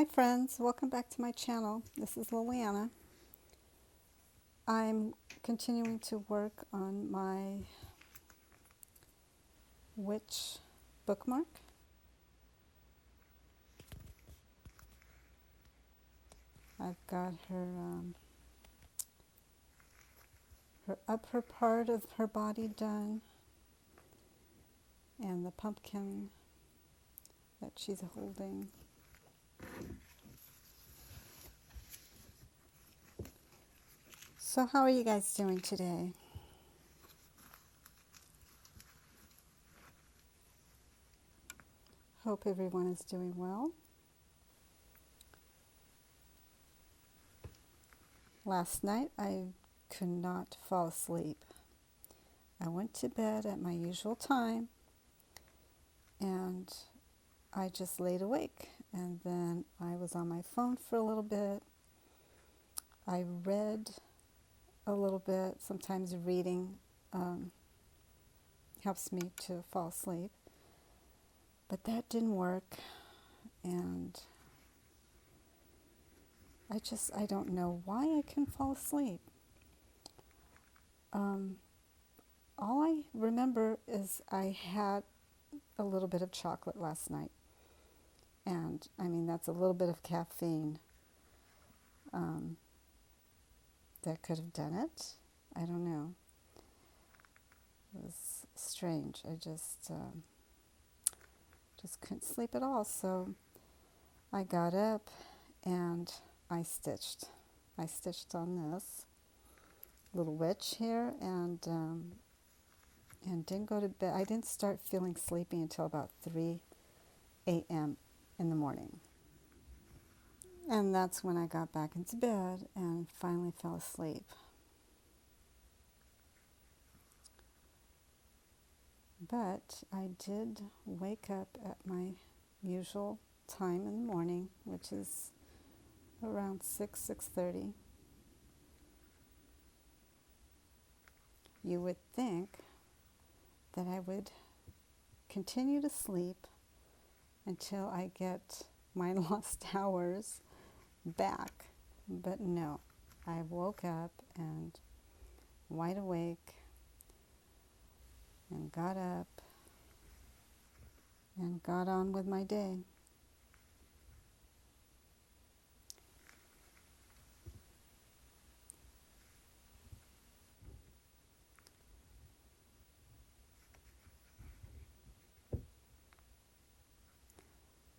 Hi friends, welcome back to my channel. This is Liliana. I'm continuing to work on my witch bookmark. I've got her upper part of her body done, and the pumpkin that she's holding. So how are you guys doing today? Hope everyone is doing well. Last night I could not fall asleep. I went to bed at my usual time and I just laid awake, and then I was on my phone for a little bit. I read a little bit. Sometimes reading helps me to fall asleep, but that didn't work, and I don't know why I can fall asleep. All I remember is I had a little bit of chocolate last night, and I mean that's a little bit of caffeine that could have done it. I don't know. It was strange. I just couldn't sleep at all. So I got up and I stitched. I stitched on this little witch here, and didn't go to bed. I didn't start feeling sleepy until about 3 a.m. in the morning. And that's when I got back into bed and finally fell asleep. But I did wake up at my usual time in the morning, which is around 6:30. You would think that I would continue to sleep until I get my lost hours back. But no, I woke up and wide awake and got up and got on with my day.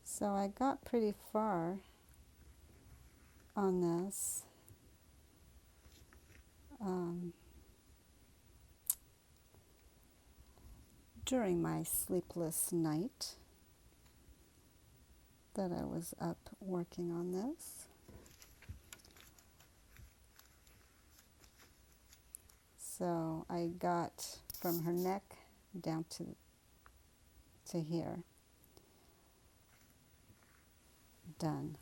So I got pretty far on this. During my sleepless night that I was up working on this. So I got from her neck down to here done.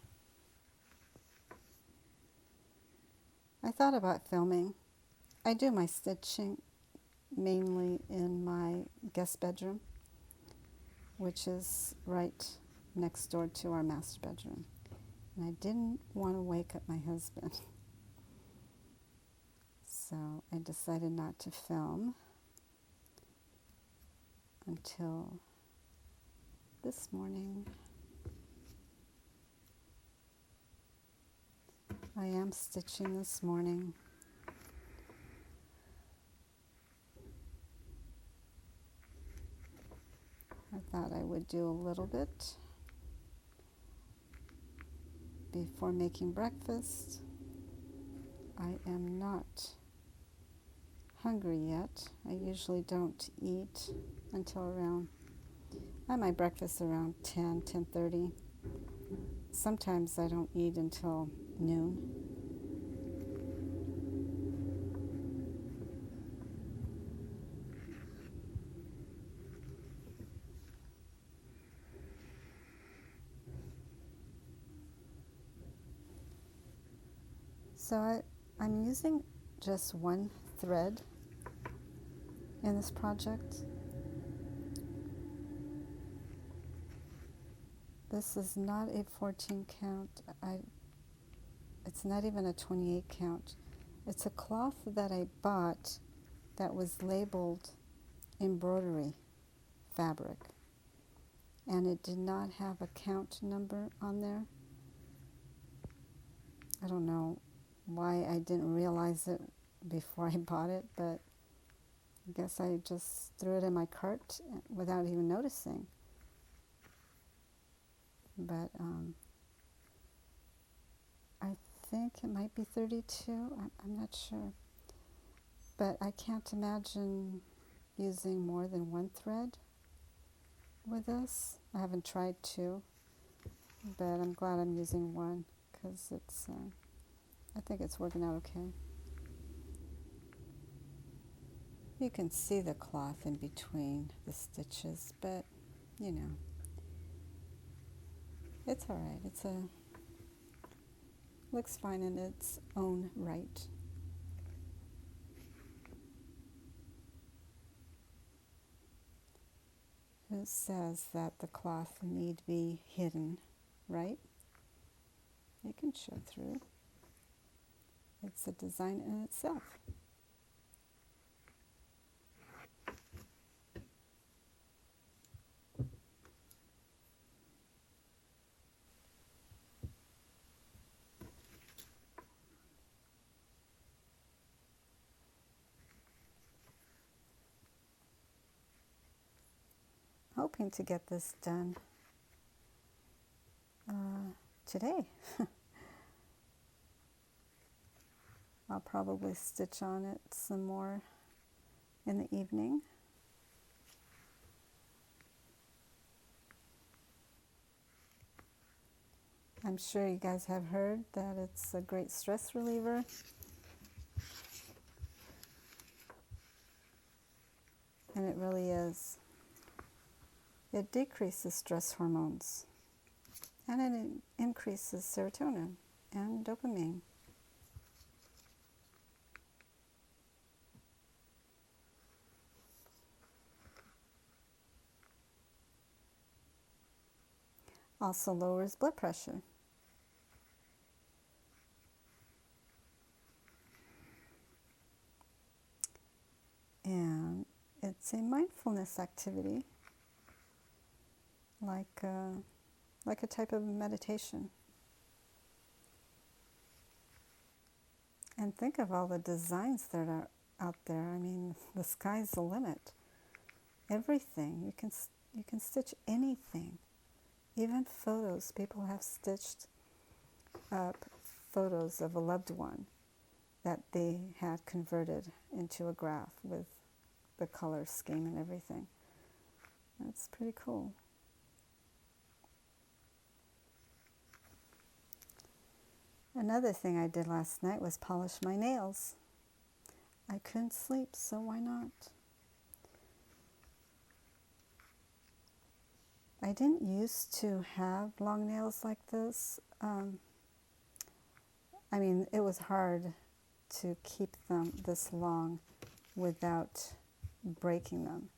I thought about filming. I do my stitching mainly in my guest bedroom, which is right next door to our master bedroom. And I didn't want to wake up my husband. So I decided not to film until this morning. I am stitching this morning. I thought I would do a little bit before making breakfast. I am not hungry yet. I usually don't eat until around, I have my breakfast around 10:30. Sometimes I don't eat until noon. So I'm using just one thread in this project. This is not a 14 count. It's not even a 28 count. It's a cloth that I bought that was labeled embroidery fabric, and it did not have a count number on there. I don't know why I didn't realize it before I bought it, but I guess I just threw it in my cart without even noticing. But I think it might be 32. I'm not sure. But I can't imagine using more than one thread with this. I haven't tried two, but I'm glad I'm using one because it's, I think it's working out okay. You can see the cloth in between the stitches, but you know, it's all right. Looks fine in its own right. Who says that the cloth need be hidden, right? It can show through. It's a design in itself. Hoping to get this done today. I'll probably stitch on it some more in the evening. I'm sure you guys have heard that it's a great stress reliever. And it really is. It decreases stress hormones, and it increases serotonin and dopamine. Also lowers blood pressure. And it's a mindfulness activity, like a type of meditation. And think of all the designs that are out there. I mean, the sky's the limit. Everything. You can stitch anything. Even photos. People have stitched up photos of a loved one that they had converted into a graph with the color scheme and everything. That's pretty cool. Another thing I did last night was polish my nails. I couldn't sleep, so why not? I didn't used to have long nails like this. I mean, it was hard to keep them this long without breaking them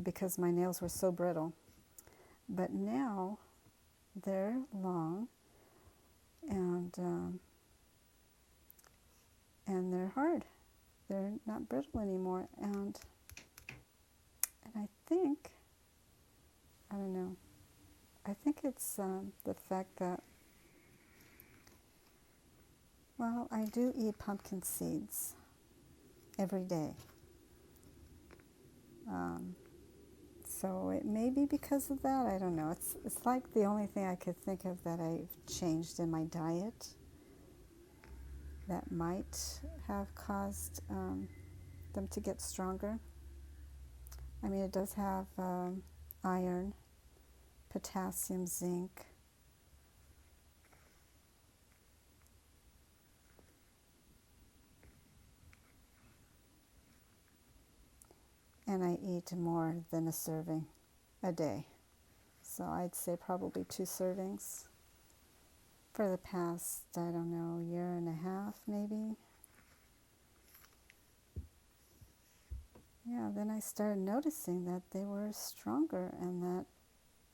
because my nails were so brittle. But now they're long and they're hard. They're not brittle anymore, and I think, I don't know, I think it's the fact that, well, I do eat pumpkin seeds every day. So it may be because of that. I don't know. It's like the only thing I could think of that I've changed in my diet that might have caused them to get stronger. I mean, it does have iron, potassium, zinc. And I eat more than a serving a day. So I'd say probably 2 servings for the past, I don't know, year and a half maybe. Yeah, then I started noticing that they were stronger and that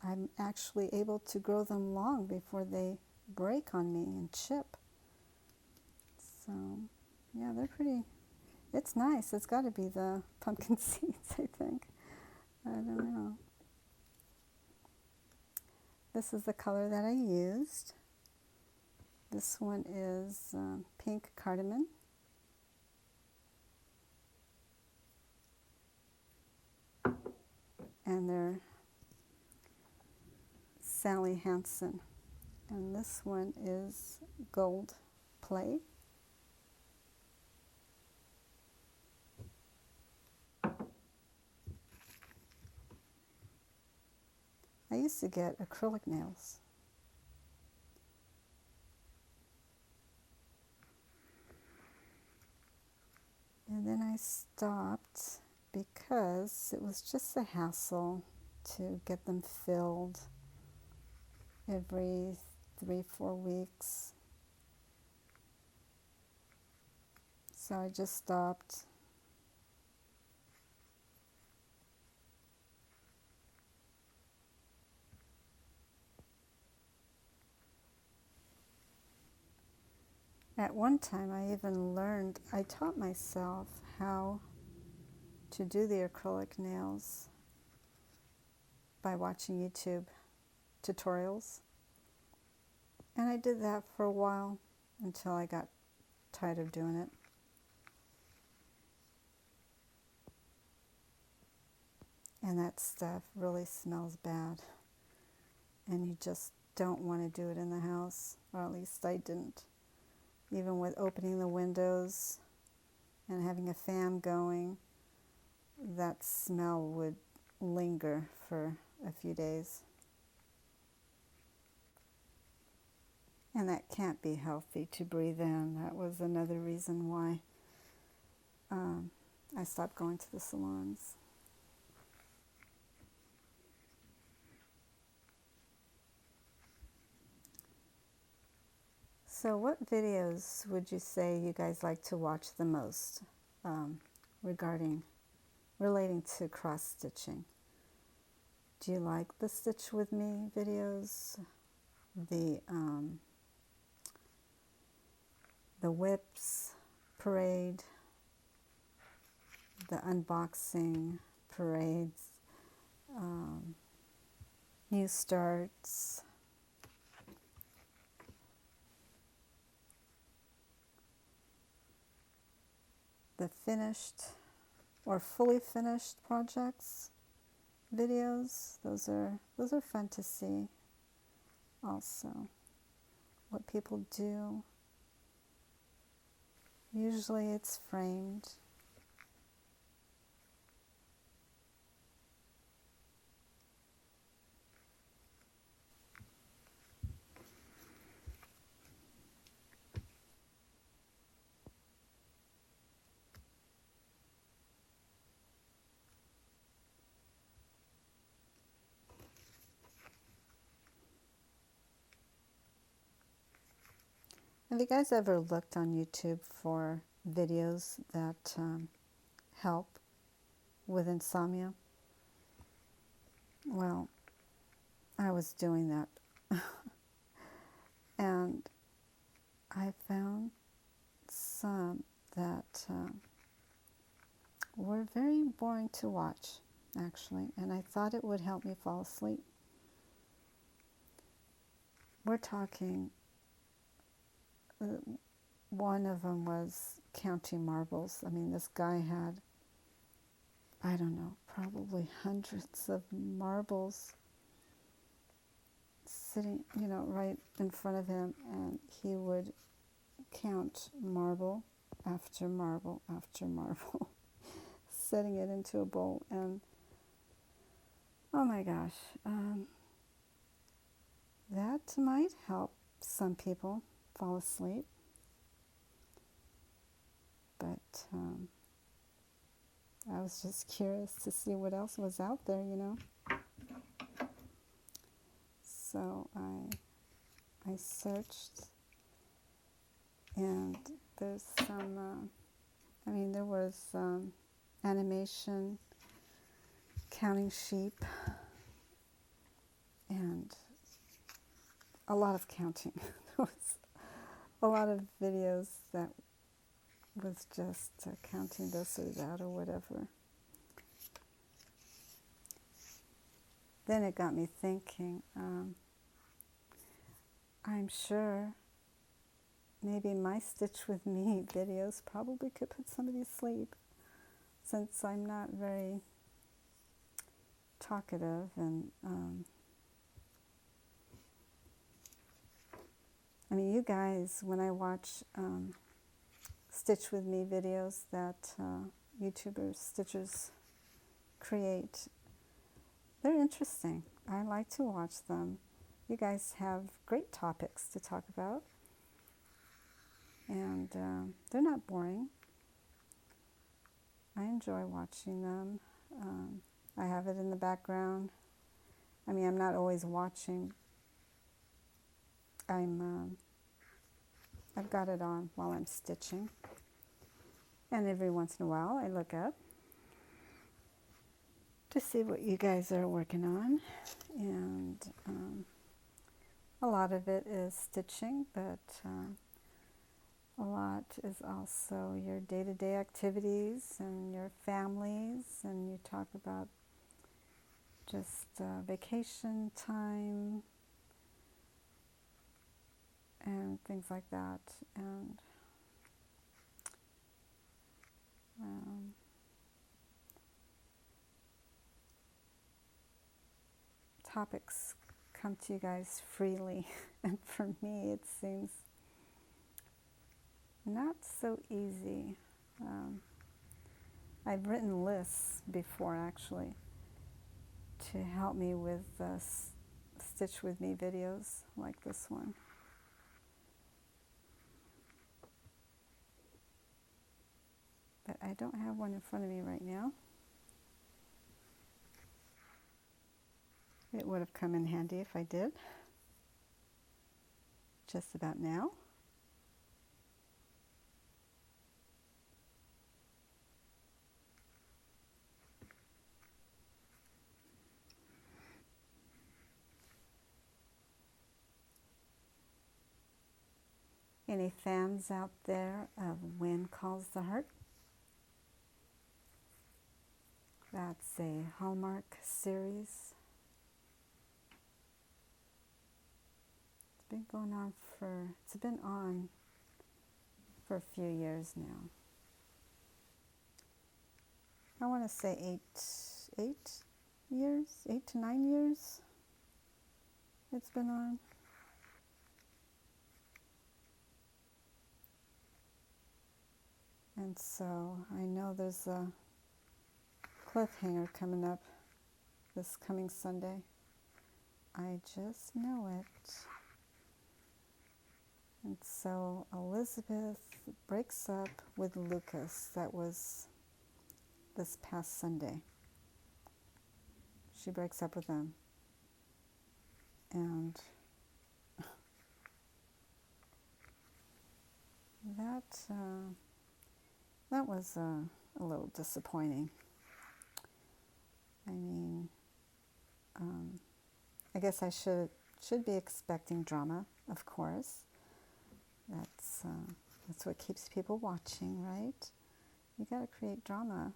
I'm actually able to grow them long before they break on me and chip. So, yeah, they're pretty, it's nice. It's got to be the pumpkin seeds, I think. I don't know. This is the color that I used. This one is pink cardamom. And they're Sally Hansen. And this one is gold play. I used to get acrylic nails. And then I stopped because it was just a hassle to get them filled every 3-4 weeks. So I just stopped. At one time I even learned, I taught myself how to do the acrylic nails by watching YouTube tutorials. And I did that for a while until I got tired of doing it. And that stuff really smells bad. And you just don't want to do it in the house, or at least I didn't. Even with opening the windows and having a fan going, that smell would linger for a few days. And that can't be healthy to breathe in. That was another reason why I stopped going to the salons. So what videos would you say you guys like to watch the most relating to cross stitching? Do you like the Stitch With Me videos? The whips parade, the unboxing parades, new starts, the finished or fully finished projects videos. Those are fun to see also, what people do. Usually it's framed. Have you guys ever looked on YouTube for videos that help with insomnia? Well, I was doing that and I found some that were very boring to watch, actually, and I thought it would help me fall asleep. We're talking, one of them was counting marbles. I mean, this guy had, I don't know, probably hundreds of marbles sitting, right in front of him, and he would count marble after marble after marble, setting it into a bowl. And oh my gosh, that might help some people fall asleep, but I was just curious to see what else was out there, So I searched, and there's some, there was animation, counting sheep, and a lot of counting. There was a lot of videos that was just counting this or that or whatever. Then it got me thinking, I'm sure maybe my Stitch With Me videos probably could put somebody to sleep, since I'm not very talkative, and I mean, you guys, when I watch Stitch With Me videos that YouTubers, Stitchers create, they're interesting. I like to watch them. You guys have great topics to talk about, and they're not boring. I enjoy watching them. I have it in the background. I mean, I'm not always watching. I've got it on while I'm stitching, and every once in a while I look up to see what you guys are working on, and a lot of it is stitching, but a lot is also your day-to-day activities and your families, and you talk about just vacation time and things like that, and topics come to you guys freely, and for me it seems not so easy. I've written lists before, actually, to help me with Stitch With Me videos like this one. But I don't have one in front of me right now. It would have come in handy if I did. Just about now. Any fans out there of When Calls the Heart? That's a Hallmark series. It's been on for a few years now. I want to say 8 to 9 years it's been on. And so I know there's a cliffhanger coming up this coming Sunday. I just know it. And so Elizabeth breaks up with Lucas. That was this past Sunday. She breaks up with him. And that was a little disappointing. I mean, I guess I should be expecting drama, of course. That's what keeps people watching, right? You got to create drama.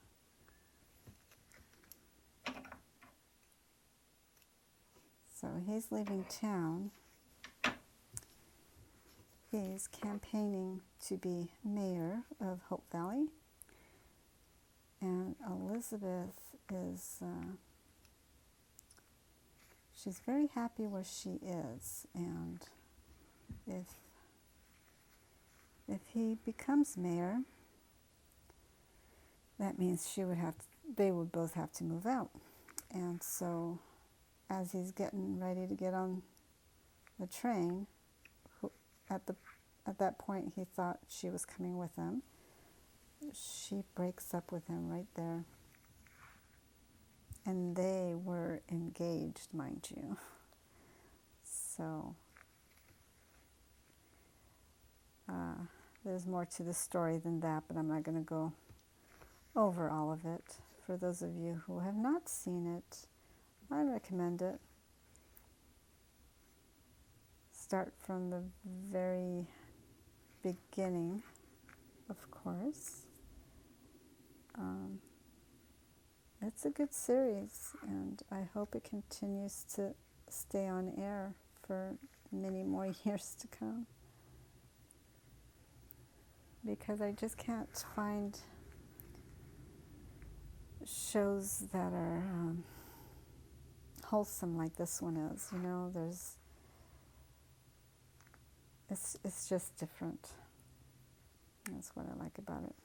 So he's leaving town. He's campaigning to be mayor of Hope Valley. And Elizabeth is, she's very happy where she is. And if he becomes mayor, that means they would both have to move out. And so as he's getting ready to get on the train, at that point he thought she was coming with him. She breaks up with him right there. And they were engaged, mind you. So there's more to the story than that, but I'm not going to go over all of it. For those of you who have not seen it, I recommend it. start from the very beginning, of course. It's a good series, and I hope it continues to stay on air for many more years to come, because I just can't find shows that are wholesome like this one is. You know, it's just different. That's what I like about it.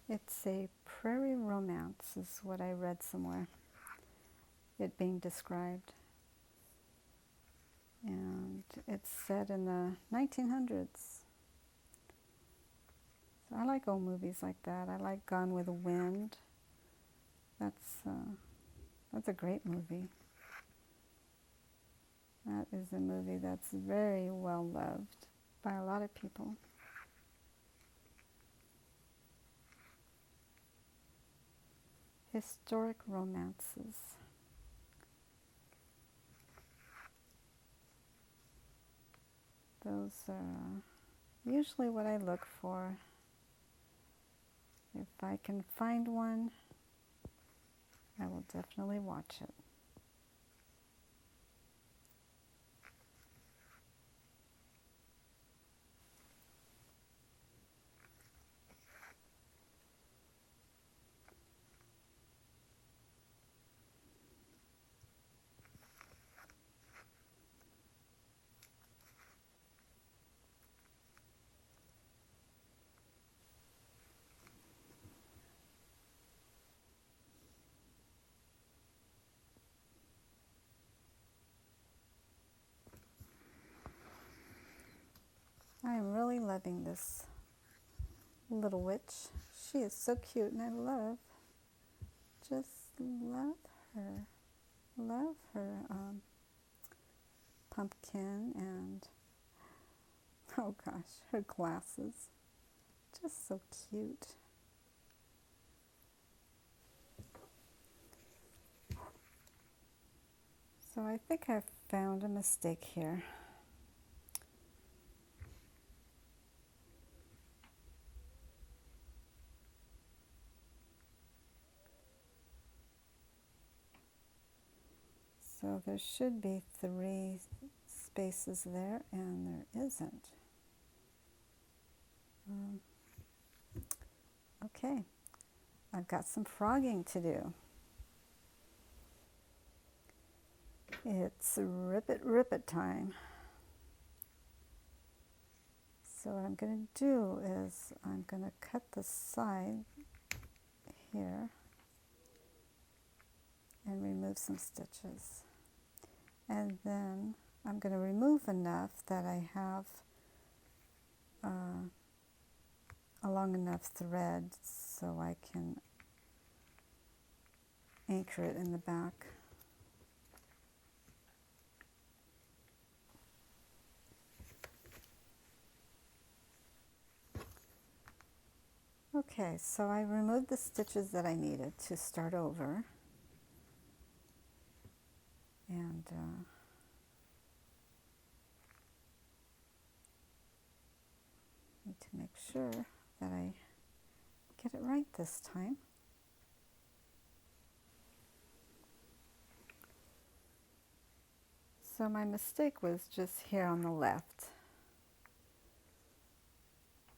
It's a prairie romance, is what I read somewhere, it being described. And it's set in the 1900s. So I like old movies like that. I like Gone with the Wind. That's a great movie. That is a movie that's very well loved by a lot of people. Historic romances. Those are usually what I look for. If I can find one, I will definitely watch it. I am really loving this little witch. She is so cute, and I just love her. Love her pumpkin and, oh gosh, her glasses. Just so cute. So I think I've found a mistake here. So there should be 3 spaces there, and there isn't. Okay, I've got some frogging to do. It's rip it time. So what I'm going to do is I'm going to cut the side here and remove some stitches. And then I'm going to remove enough that I have a long enough thread so I can anchor it in the back. Okay, so I removed the stitches that I needed to start over. And need to make sure that I get it right this time. So my mistake was just here on the left.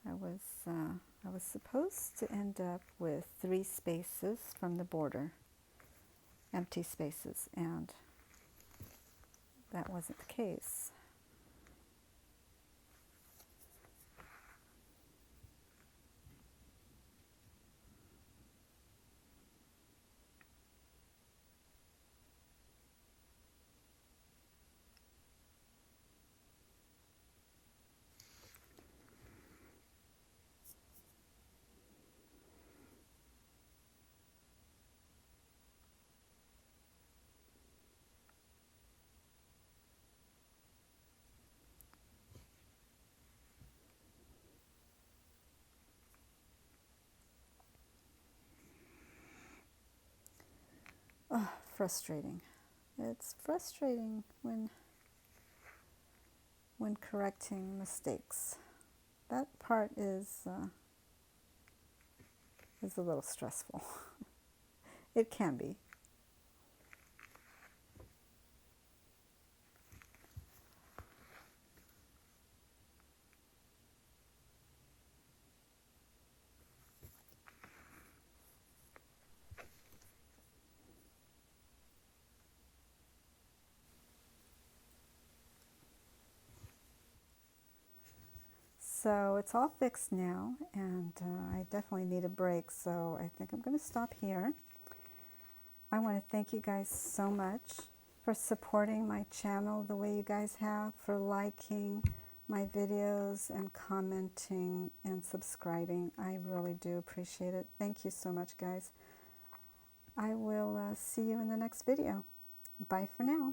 I was supposed to end up with 3 spaces from the border, empty spaces, and that wasn't the case. frustrating. It's frustrating when correcting mistakes. That part is a little stressful. It can be. So it's all fixed now, and I definitely need a break, so I think I'm going to stop here. I want to thank you guys so much for supporting my channel the way you guys have, for liking my videos and commenting and subscribing. I really do appreciate it. Thank you so much, guys. I will see you in the next video. Bye for now.